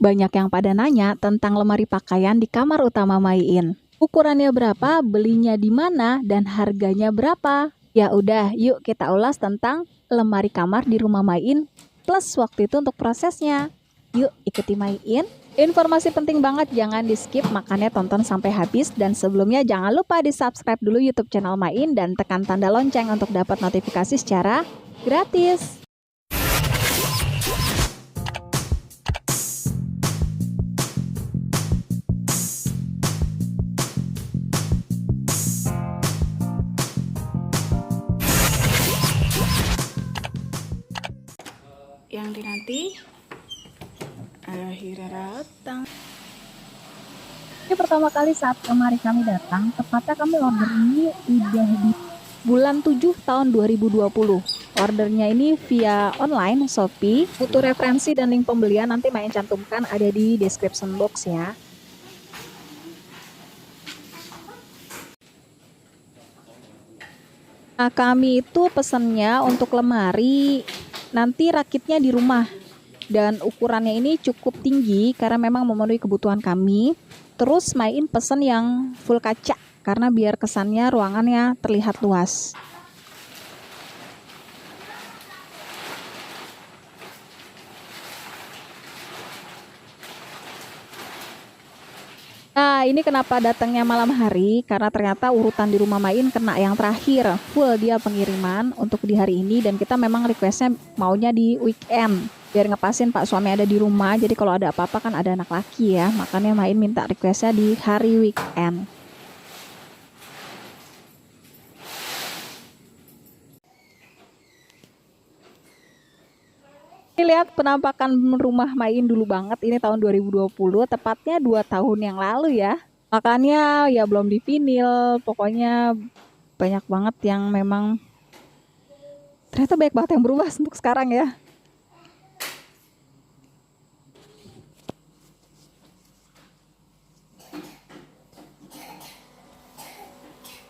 Banyak yang pada nanya tentang lemari pakaian di kamar utama Maiin. Ukurannya berapa, belinya di mana, dan harganya berapa? Ya udah, yuk kita ulas tentang lemari kamar di rumah Maiin plus waktu itu untuk prosesnya. Yuk ikuti Maiin. Informasi penting banget, jangan di skip, makanya tonton sampai habis. Dan sebelumnya jangan lupa di subscribe dulu YouTube channel Maiin dan tekan tanda lonceng untuk dapat notifikasi secara gratis. Yang dinanti akhirnya datang. Ini pertama kali saat lemari kami datang, tepatnya kami order ini udah di bulan 7 tahun 2020. Ordernya ini via online Shopee. Butuh referensi dan link pembelian nanti Maiin cantumkan ada di description box ya. Nah, kami itu pesennya untuk lemari nanti rakitnya di rumah. Dan ukurannya ini cukup tinggi karena memang memenuhi kebutuhan kami. Terus Maiin pesen yang full kaca karena biar kesannya ruangannya terlihat luas. Nah, ini kenapa datangnya malam hari? Karena ternyata urutan di rumah Maiin kena yang terakhir. Full dia pengiriman untuk di hari ini dan kita memang requestnya maunya di weekend. Biar ngepasin Pak suami ada di rumah, jadi kalau ada apa-apa kan ada anak laki ya. Makanya Maiin minta requestnya di hari weekend. Lihat penampakan rumah Maiin dulu banget, ini tahun 2020, tepatnya 2 tahun yang lalu ya. Makanya ya belum di vinil, pokoknya banyak banget yang memang ternyata banyak banget yang berubah untuk sekarang ya.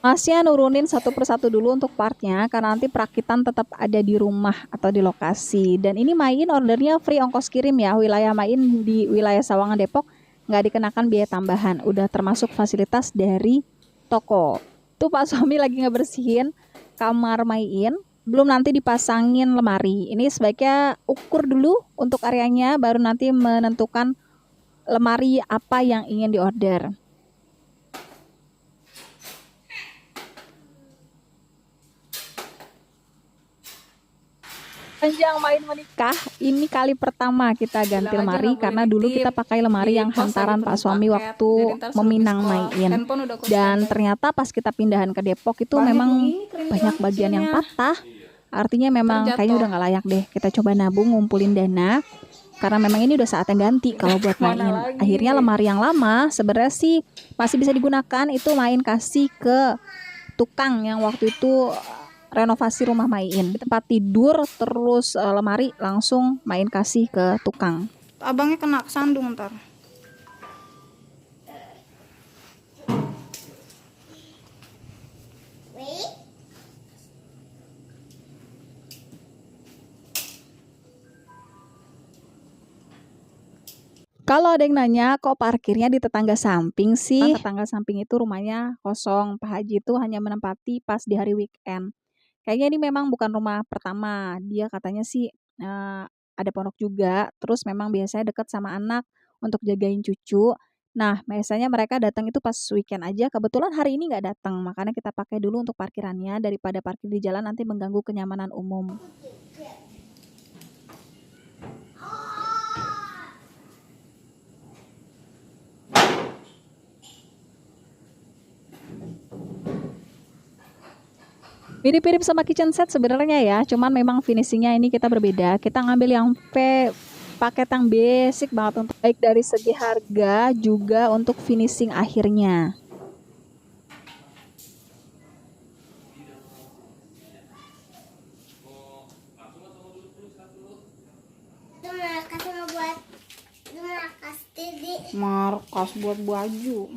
Masnya nurunin satu persatu dulu untuk partnya karena nanti perakitan tetap ada di rumah atau di lokasi. Dan ini Maiin ordernya free ongkos kirim ya. Wilayah Maiin di wilayah Sawangan Depok nggak dikenakan biaya tambahan. Udah termasuk fasilitas dari toko. Tuh Pak suami lagi ngebersihin kamar Maiin. Belum nanti dipasangin lemari. Ini sebaiknya ukur dulu untuk areanya baru nanti menentukan lemari apa yang ingin diorder. Panjang Maiin menikah, ini kali pertama kita ganti lemari karena dulu kita pakai lemari yang hantaran Pak suami waktu meminang Maiin. Dan ternyata pas kita pindahan ke Depok itu memang banyak bagian yang patah. Artinya memang kayaknya udah nggak layak deh. Kita coba nabung, ngumpulin dana. Karena memang ini udah saatnya ganti kalau buat Maiin. Akhirnya lemari yang lama sebenarnya sih masih bisa digunakan. Itu Maiin kasih ke tukang yang waktu itu renovasi rumah Maiin. Tempat tidur terus lemari langsung Maiin kasih ke tukang. Abangnya kena sandung ntar. Kalau ada yang nanya, kok parkirnya di tetangga samping sih? Tetangga samping itu rumahnya kosong. Pak Haji itu hanya menempati pas di hari weekend. Kayaknya ini memang bukan rumah pertama. Dia katanya sih ada pondok juga. Terus memang biasanya dekat sama anak untuk jagain cucu. Nah, biasanya mereka datang itu pas weekend aja. Kebetulan hari ini nggak datang. Makanya kita pakai dulu untuk parkirannya daripada parkir di jalan nanti mengganggu kenyamanan umum. Mirip-mirip sama kitchen set sebenarnya ya, cuman memang finishingnya ini kita berbeda. Kita ngambil yang paket yang basic banget untuk baik dari segi harga juga untuk finishing akhirnya. Markas buat baju.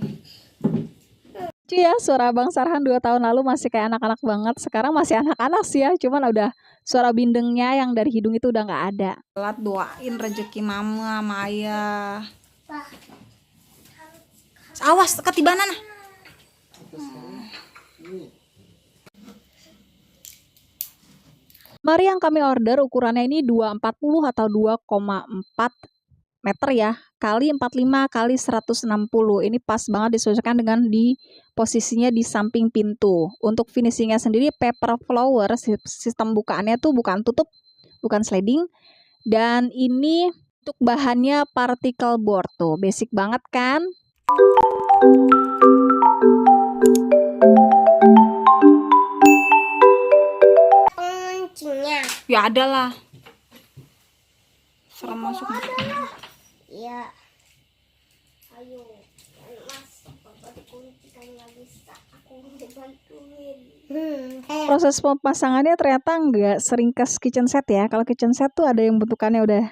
Lucu ya, suara Bang Sarhan 2 tahun lalu masih kayak anak-anak banget. Sekarang masih anak-anak sih ya, cuman udah suara bindengnya yang dari hidung itu udah nggak ada. Telat doain rezeki mama sama ayah. Awas ketibanan nah. Lemari yang kami order ukurannya ini 240 atau 2,4 meter ya, kali 45 kali 160. Ini pas banget disesuaikan dengan di posisinya di samping pintu. Untuk finishingnya sendiri paper flower, sistem bukaannya tuh bukan tutup, bukan sliding. Dan ini untuk bahannya particle board tuh, basic banget kan? Penguncinya. Ya ada lah. Serem masuk. Iya. Ayo, Mas, Papa dikuncikan nggak bisa. Aku mau bantuin. Proses pemasangannya ternyata nggak seringkas kitchen set ya. Kalau kitchen set tuh ada yang bentukannya udah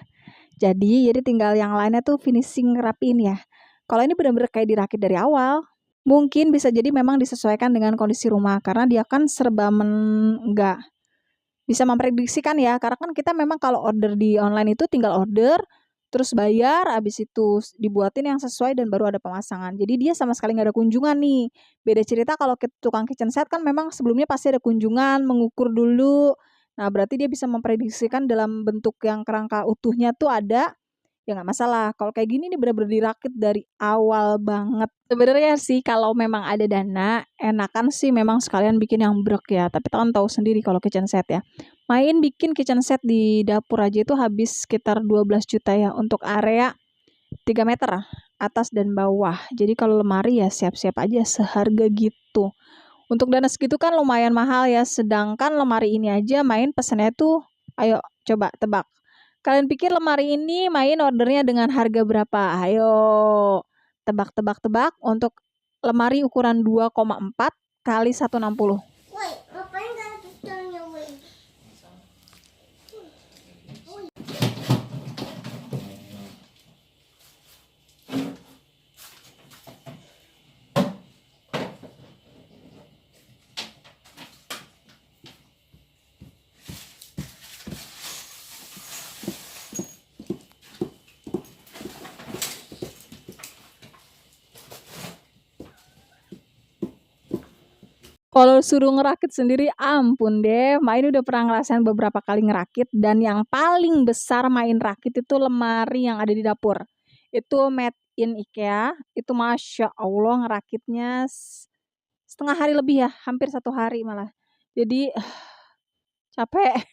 jadi tinggal yang lainnya tuh finishing rapiin ya. Kalau ini benar-benar kayak dirakit dari awal. Mungkin bisa jadi memang disesuaikan dengan kondisi rumah karena dia kan serba nggak bisa memprediksikan ya. Karena kan kita memang kalau order di online itu tinggal order, terus bayar, habis itu dibuatin yang sesuai dan baru ada pemasangan. Jadi dia sama sekali nggak ada kunjungan nih. Beda cerita kalau tukang kitchen set kan memang sebelumnya pasti ada kunjungan, mengukur dulu. Nah, berarti dia bisa memprediksikan dalam bentuk yang kerangka utuhnya tuh ada, ya nggak masalah. Kalau kayak gini nih bener-bener dirakit dari awal banget. Sebenarnya sih kalau memang ada dana, enakan sih memang sekalian bikin yang brek ya. Tapi kan tahu sendiri kalau kitchen set ya. Main bikin kitchen set di dapur aja itu habis sekitar 12 juta ya untuk area 3 meter atas dan bawah. Jadi kalau lemari ya siap-siap aja seharga gitu. Untuk dana segitu kan lumayan mahal ya. Sedangkan lemari ini aja main pesannya tuh, ayo coba tebak. Kalian pikir lemari ini main ordernya dengan harga berapa? Ayo tebak untuk lemari ukuran 2,4 kali 160. Woi, ngapain gak pistolnya, woi? Kalau suruh ngerakit sendiri ampun deh, Main udah pernah ngerasain beberapa kali ngerakit dan yang paling besar Main rakit itu lemari yang ada di dapur. Itu made in IKEA, itu Masya Allah ngerakitnya setengah hari lebih ya, hampir 1 hari malah. Jadi capek.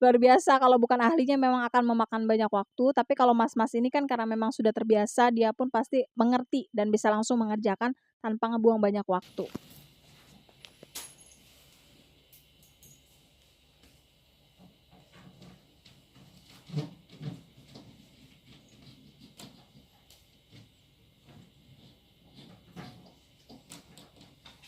Luar biasa kalau bukan ahlinya memang akan memakan banyak waktu, tapi kalau mas-mas ini kan karena memang sudah terbiasa, dia pun pasti mengerti dan bisa langsung mengerjakan tanpa ngebuang banyak waktu.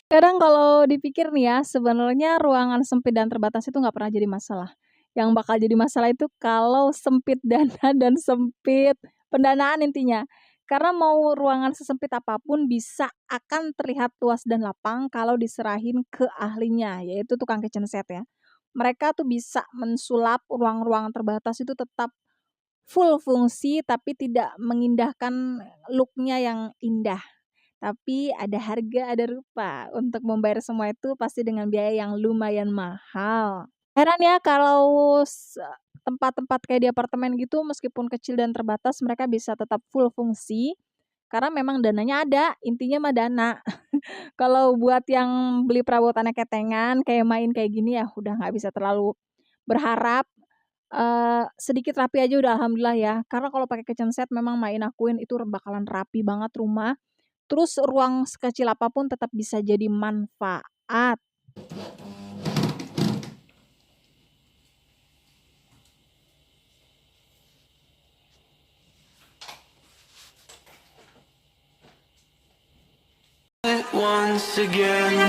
Kadang kalau dipikir nih ya, sebenarnya ruangan sempit dan terbatas itu nggak pernah jadi masalah. Yang bakal jadi masalah itu kalau sempit dana dan sempit pendanaan intinya. Karena mau ruangan sesempit apapun bisa akan terlihat luas dan lapang kalau diserahin ke ahlinya, yaitu tukang kitchen set ya. Mereka tuh bisa mensulap ruang-ruang terbatas itu tetap full fungsi tapi tidak mengindahkan look-nya yang indah. Tapi ada harga, ada rupa. Untuk membayar semua itu pasti dengan biaya yang lumayan mahal. Heran ya kalau tempat-tempat kayak di apartemen gitu meskipun kecil dan terbatas mereka bisa tetap full fungsi karena memang dananya ada, intinya mah dana. Kalau buat yang beli perabotannya ketengan, kayak Main kayak gini ya udah nggak bisa terlalu berharap. Sedikit rapi aja udah alhamdulillah ya. Karena kalau pakai kitchen set memang Main akuin itu bakalan rapi banget rumah. Terus ruang sekecil apapun tetap bisa jadi manfaat. Once again.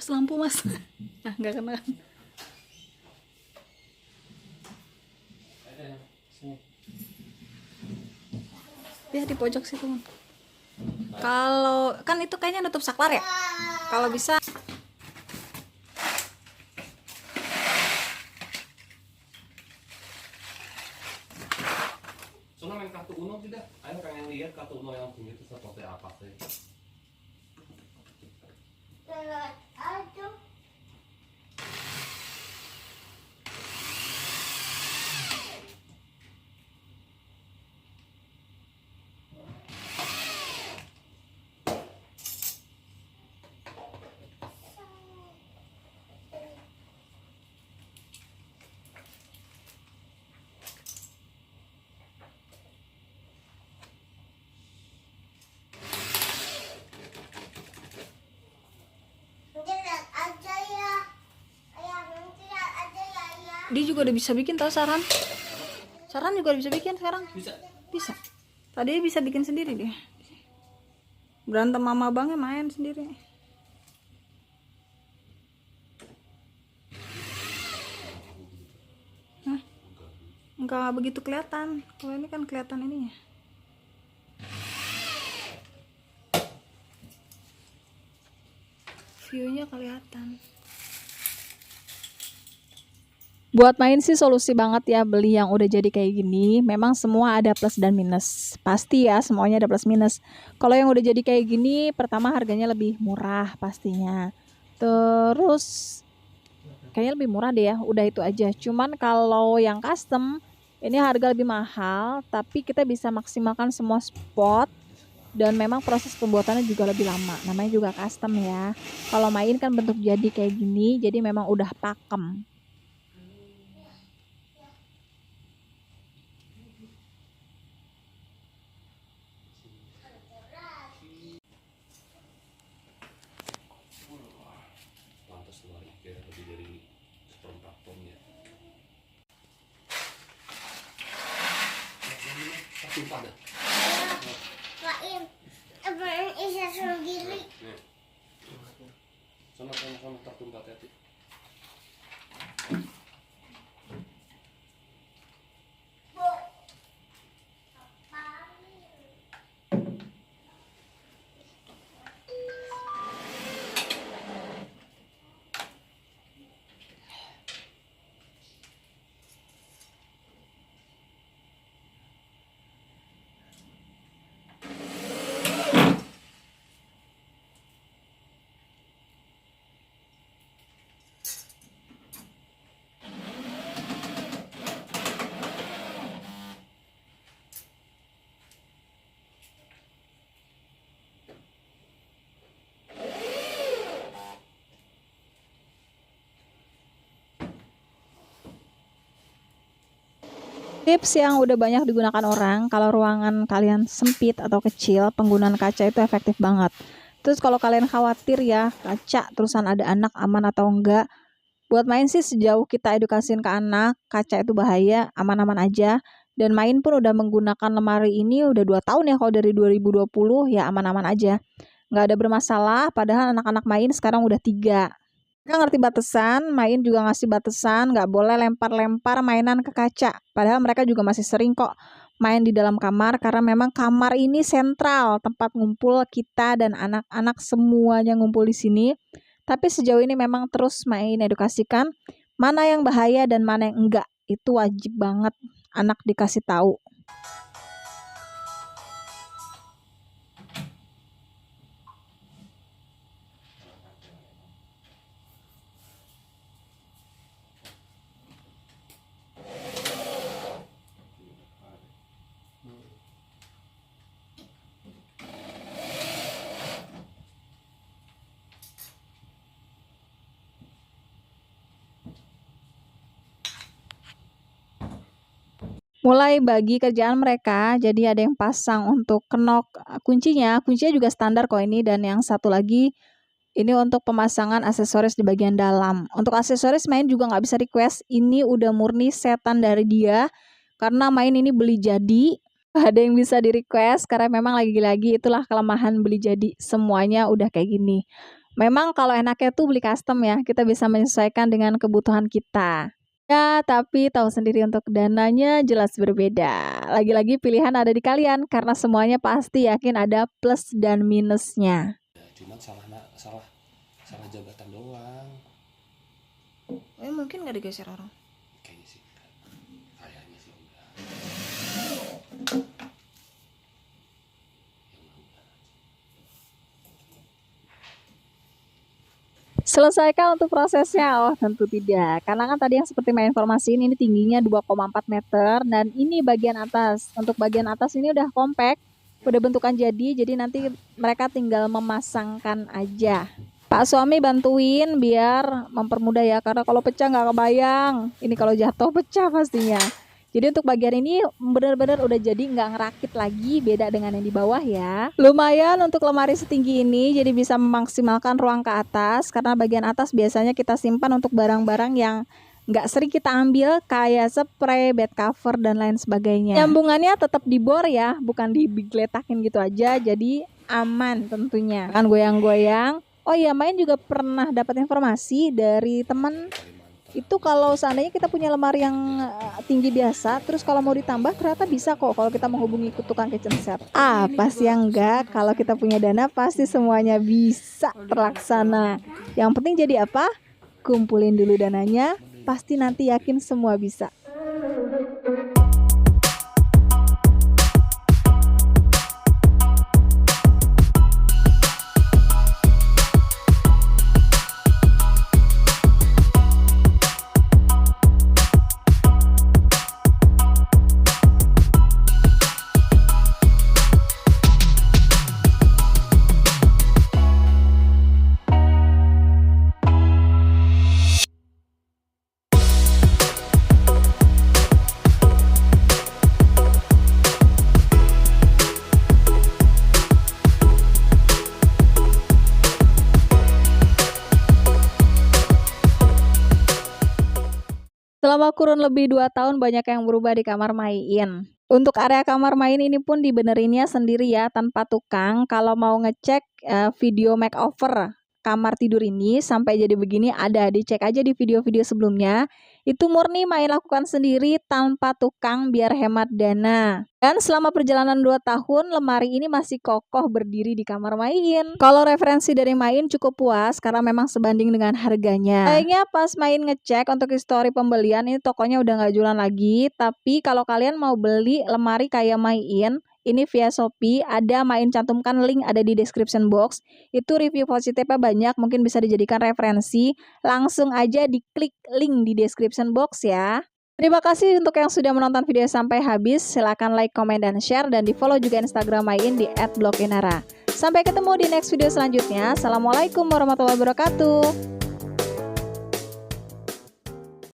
lampu mas. Nah nggak kena. Ya di pojok situ. Kalau kan itu kayaknya nutup saklar ya. Kalau bisa. Soalnya main kartu Uno tidak? Ayo pengen lihat kartu Uno yang bunyi itu seperti apa sih? Lewat aja. Nanti lihat aja ya. Ayah, nanti lihat aja ya, ayah. Dia juga udah bisa bikin tau saran. Saran juga udah bisa bikin sekarang. Bisa. Bisa. Tadi bisa bikin sendiri dia. Berantem mama abangnya main sendiri. Hah? Enggak begitu kelihatan. Kalau ini kan kelihatan ininya. View-nya kelihatan. Buat main sih solusi banget ya beli yang udah jadi kayak gini. Memang semua ada plus dan minus. Pasti ya semuanya ada plus minus. Kalau yang udah jadi kayak gini, pertama harganya lebih murah pastinya. Terus kayaknya lebih murah deh ya, udah itu aja. Cuman kalau yang custom ini harga lebih mahal, tapi kita bisa maksimalkan semua spot dan memang proses pembuatannya juga lebih lama. Namanya juga custom ya. Kalau main kan bentuk jadi kayak gini, jadi memang udah pakem. Lantas lari kayak lebih dari seperempat ton ya. Satu pada. Kain. Apaan isa sendiri? Sama tertumpat hati. Tips yang udah banyak digunakan orang, kalau ruangan kalian sempit atau kecil, penggunaan kaca itu efektif banget. Terus kalau kalian khawatir ya, kaca terusan ada anak aman atau enggak, buat main sih sejauh kita edukasiin ke anak, kaca itu bahaya, aman-aman aja. Dan main pun udah menggunakan lemari ini udah 2 tahun ya, kalau dari 2020 ya aman-aman aja. Nggak ada bermasalah, padahal anak-anak main sekarang udah 3. Mereka ngerti batasan, main juga ngasih batasan, nggak boleh lempar-lempar mainan ke kaca. Padahal mereka juga masih sering kok main di dalam kamar, karena memang kamar ini sentral, tempat ngumpul kita dan anak-anak semuanya ngumpul di sini. Tapi sejauh ini memang terus main edukasikan mana yang bahaya dan mana yang enggak. Itu wajib banget anak dikasih tahu. Mulai bagi kerjaan mereka, jadi ada yang pasang untuk kenok kuncinya juga standar kok ini, dan yang satu lagi ini untuk pemasangan aksesoris di bagian dalam. Untuk aksesoris main juga nggak bisa request, ini udah murni setan dari dia, karena main ini beli jadi, ada yang bisa di request, karena memang lagi-lagi itulah kelemahan beli jadi, semuanya udah kayak gini. Memang kalau enaknya tuh beli custom ya, kita bisa menyesuaikan dengan kebutuhan kita. Ya, tapi tahu sendiri untuk dananya jelas berbeda. Lagi-lagi pilihan ada di kalian, karena semuanya pasti yakin ada plus dan minusnya. Cuman salah jabatan doang. Mungkin nggak digeser orang. Kayaknya sih enggak. Kayaknya sih enggak. Selesaikah untuk prosesnya? Oh, tentu tidak. Karena kan tadi yang seperti main informasiin ini tingginya 2,4 meter dan ini bagian atas. Untuk bagian atas ini udah compact, udah bentukan jadi nanti mereka tinggal memasangkan aja. Pak suami bantuin biar mempermudah ya, karena kalau pecah nggak kebayang. Ini kalau jatuh pecah pastinya. Jadi untuk bagian ini benar-benar udah jadi, nggak ngerakit lagi, beda dengan yang di bawah ya. Lumayan untuk lemari setinggi ini, jadi bisa memaksimalkan ruang ke atas, karena bagian atas biasanya kita simpan untuk barang-barang yang nggak sering kita ambil, kayak spray, bed cover, dan lain sebagainya. Nyambungannya tetap dibor ya, bukan digeletakin gitu aja, jadi aman tentunya. Kan goyang-goyang. Oh iya, main juga pernah dapat informasi dari teman. Itu kalau seandainya kita punya lemari yang tinggi biasa, terus kalau mau ditambah ternyata bisa kok kalau kita menghubungi tukang kitchen set. Pasti yang enggak, kalau kita punya dana pasti semuanya bisa terlaksana. Yang penting jadi apa? Kumpulin dulu dananya, pasti nanti yakin semua bisa. Selama kurun lebih 2 tahun banyak yang berubah di kamar Main. Untuk area kamar main ini pun dibenerinnya sendiri ya, tanpa tukang. Kalau mau ngecek video makeover kamar tidur ini sampai jadi begini, ada, dicek aja di video-video sebelumnya. Itu murni Main lakukan sendiri tanpa tukang biar hemat dana. Dan selama perjalanan 2 tahun, lemari ini masih kokoh berdiri di kamar Main. Kalau referensi dari Main cukup puas karena memang sebanding dengan harganya. Kayaknya pas Main ngecek untuk histori pembelian, ini tokonya udah nggak jualan lagi. Tapi kalau kalian mau beli lemari kayak Main, ini via Shopee, ada Main cantumkan link ada di description box. Itu review positifnya banyak, mungkin bisa dijadikan referensi. Langsung aja diklik link di description box ya. Terima kasih untuk yang sudah menonton video sampai habis. Silahkan like, komen, dan share. Dan di follow juga Instagram Main di @bloginara. Sampai ketemu di next video selanjutnya. Assalamualaikum warahmatullahi wabarakatuh.